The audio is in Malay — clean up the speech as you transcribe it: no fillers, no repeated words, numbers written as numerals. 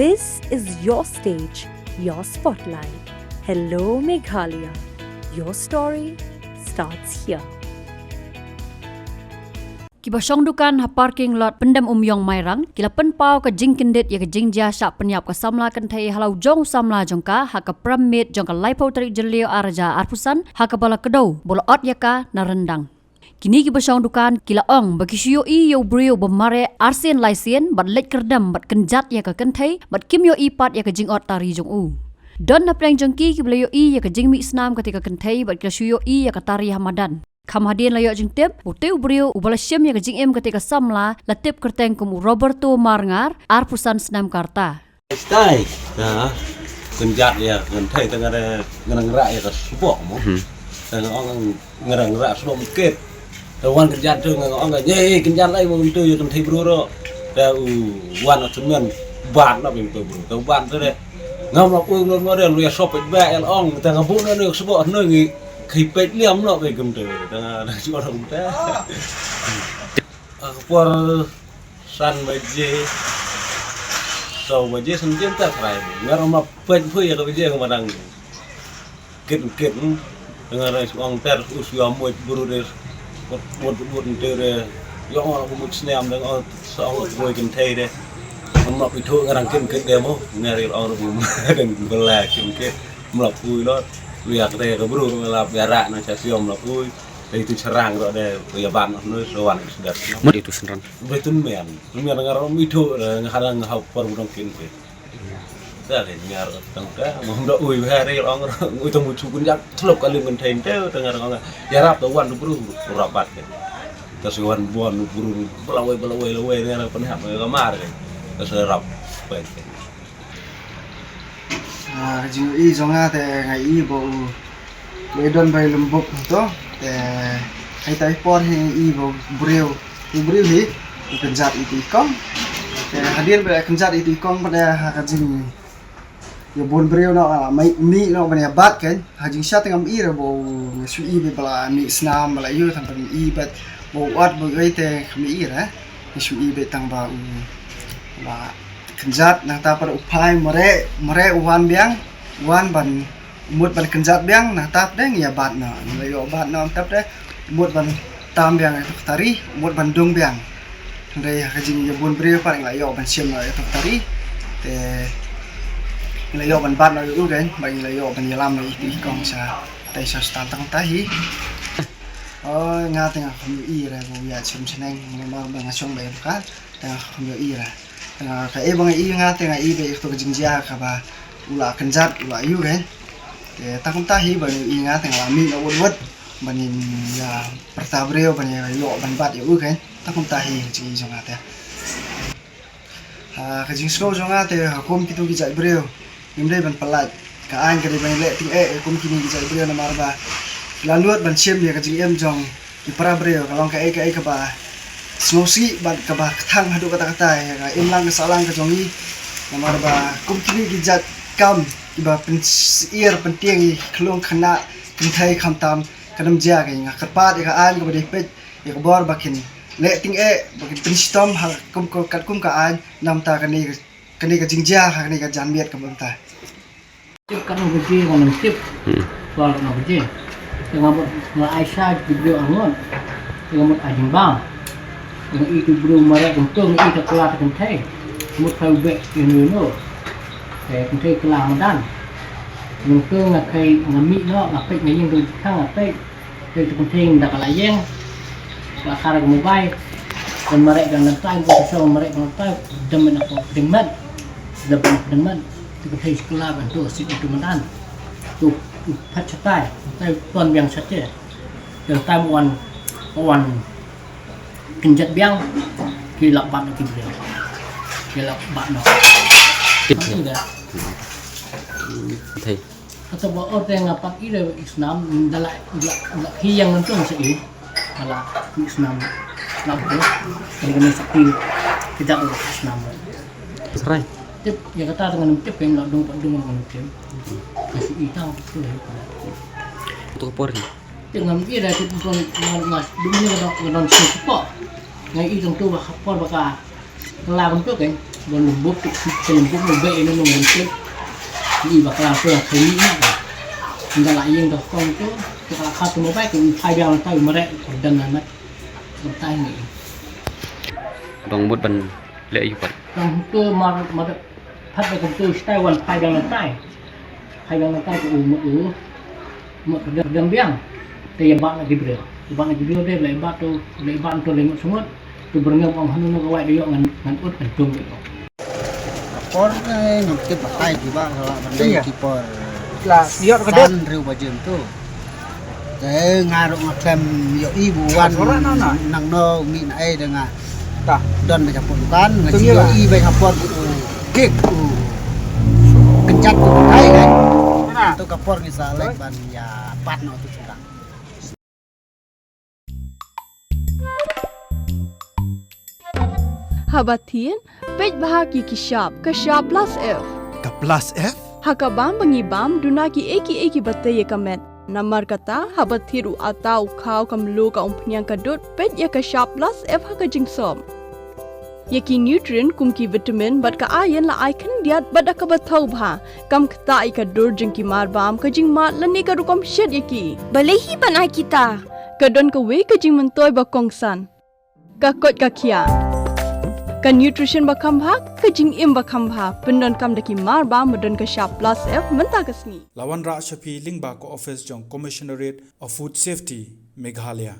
This is your stage, your spotlight. Hello, Meghalaya. Your story starts here. Kibasong dukan ha parking lot pendam umyong mairang kila penpau ka jingkindit ya ka jingja syak penyap ka samla kan thai halau jong samla jongka ha ka pramit jong ka laipo tarik jelio araja arpusan ha ka bala kedau bola ot ya ka na rendang. Kini kibasong dukan kila ong bagi siyo i yo brio bemare arsen laisien bat lek kerdam bat kenjat ya ka kenthai bat kim yo i pat ya ka jing ot tari jong u. Don na preng jongki kibla yo i ya ka jing mi snam ketika kenthai bat kila siyo i ya ka tari hamadan. Kamhadian layo jing tip, uteu brio ubala syem ya ka jing em ketika samla la tip kerteng kum Roberto Marngar arpusan senam karta. Stai, kenjat ya, kenthai tengah ngerang ya ka supok mo. Tengah orang ngerang supok mukit. Wan kenjat tu ngong ye kenjat lai mo itu ya kenthai bro ro. Da wan atmen ban na bing bro. Tau ban tu de. Ngam la pu lo mo de lu ya sop ba el ong tengah bu na ne supok no ngi khipet liam no be gum tu tengah chu ro ta. Por san baje so baje san jem ta thrai ngar ma pen phu ya ka baje ma dang kit tengah rai ong ter usya mo buru de một từ yo họ một snem đang ở sau rồi kinh thầy đấy ông lọc bị thua cái đằng kinh demo nghe rồi ông nó đừng bela kinh lọc vui đó việc đây cái buru là biara nó sẽ siom lọc vui đây itu serang rồi đây bây giờ bạn nó soan sudah Mod itu serang betul men dengar orang itu kadang học perlu kinh ra để nhà ở tầng cái mà không đợi ui về đây ông ui tầng một chú quân giặc thලොක් කලින් mình thấy thế dengar orang ya rap tuan buru rapat tasuan buan buru belawai ni apa ni apa kamar kan tasurap baik jing i zonga te ngai i bo ledon bai lembok to te hai tai por he i bo breu hi kenjat itu kom te hadian bai kenjat itu kom pada ha jing ya bon breu no mai mi no bania bat kan hajing sya tengam i bo su i be bala mi snam bala yu tham i bat bo wat bo ai te khami i ra su i be tang ba la kenjat nah ta pada upai mere uwan biang uwan ban mut ban kenjat biang nah tap deng ya bat na layo bat na tap de mut ban tam biang itu tari mut ban dung biang ndai hajing ya bon breu paling layo ban sim na itu tari te layo ban bat na yu den bagi layo ban yalam na itu kong sa tai sa tantang tahi nga tengah khami i ra bo ya chim cheneng ma bang asong ba ka tengah khami i ra ka e bang i nga tengah i be to jingjia ka ba ula kenjat ula yu kan te takung tahi ba i nga tengah mi na wot banin ya pertabreo ban ya yo ban bat yu kan takung tahi ji jonga te ka jing sko jonga te hakom kitu ki jai breo imre ban palat ka an ka ban le ting kom kini ki jai breo na marba laluat ban sim ya ka jing em jong ki para breo kalong ka ka ba snosi ban ka ba thang hadu kata ya ka imlang ka salang ka jongi namar ba kum kini gijat kam iba pen ear penting i klong khana kinthai khamtam kadam ja ka nga karpat ka an ka bade pet ya ka bor bakin le ting bakin pinstom ha kum ko kat kum ka an nam ta kani ka jingja ha kani ka janmiat ka banta tip kan beji ngomong tip soal kan beji dengan Aisyah video angon dengan ajing bang yang itu belum mereka untung itu kelar kentai mut kau bek ini no kentai kelar madan untung ngakai ngami no ngapai ngayeng tu kang ngapai itu kentai dah kalayeng bakar mobile dan mereka dan lantai gua so mereka lantai demen aku demen itu kentai kelar tu si itu madan tuพัชใต้ใต้ตอนเบียงชัดเจนเดี๋ยวใต้วันกินจัดเบียงกินหลับบัตรกินเบียงกินหลับบัตรเนาะนี่แหละ thầy atau bawa orang ngapak ini Islam dalam hiyang nanti masih ini dalam Islam lampu dengan sakti tidak urus Islam serai tip yang kata dengan tip yang nak dong dengan tip masih hitam tu untuk apa ni dengan dia dah tu pun mas dunia dengan sepak yang itu tu bakal bakal kelar untuk kan lembut lembut lebih ini mengungkit ini bakal apa ini apa tinggal yang dah kong tu kalau kata mau baik hai yang tahu mereka dengan anak bertai ni Dong bút ban lệ yu pat. yang tu mar thật là công tu style one hai yang tai tu một đường biang thì bạn lagi beliau dia lebat tu lengok semua tu berengam orang hanu nak awak dia ngan ut pentung itu Por ngam tip batai di ba kalau bandai kipor Lah dia kedut. san riu bajem tu. Te ngaruk ngaklem yo ibu wan nang no mi na ai dengan Ta. don baca pulukan ngaji Tunggu yo lah. i baca por gig kencat tu batai kan. Tu kapor ni salek ban ya pat no tu sudah. Habatin, pej bahagi kishap, kashap plus F. Ka plus F? Hakabam bangibam dunaki eki batay kamet. Namar kata habathiru atau kau kamlu ka umpnyang kadut pej ya kashap plus F hakajing som. Yaki nutrient kumki vitamin bat ka ayan la ai kan diat bat ka bathau bha kam kta i ka dur jingki marbam ka jing mat lani ka rukom shed yaki. Balehi banai kita. Kadon ka we ka jing mentoy ba kongsan. Ka kot ka kia. Kan nutrition bakam bha kajing im bakam bha pendon kam daki mar ba modon ka sharp plus F menta kasni Lawan Ra Shafi Lingba ko office jong Commissionerate of Food Safety Meghalaya.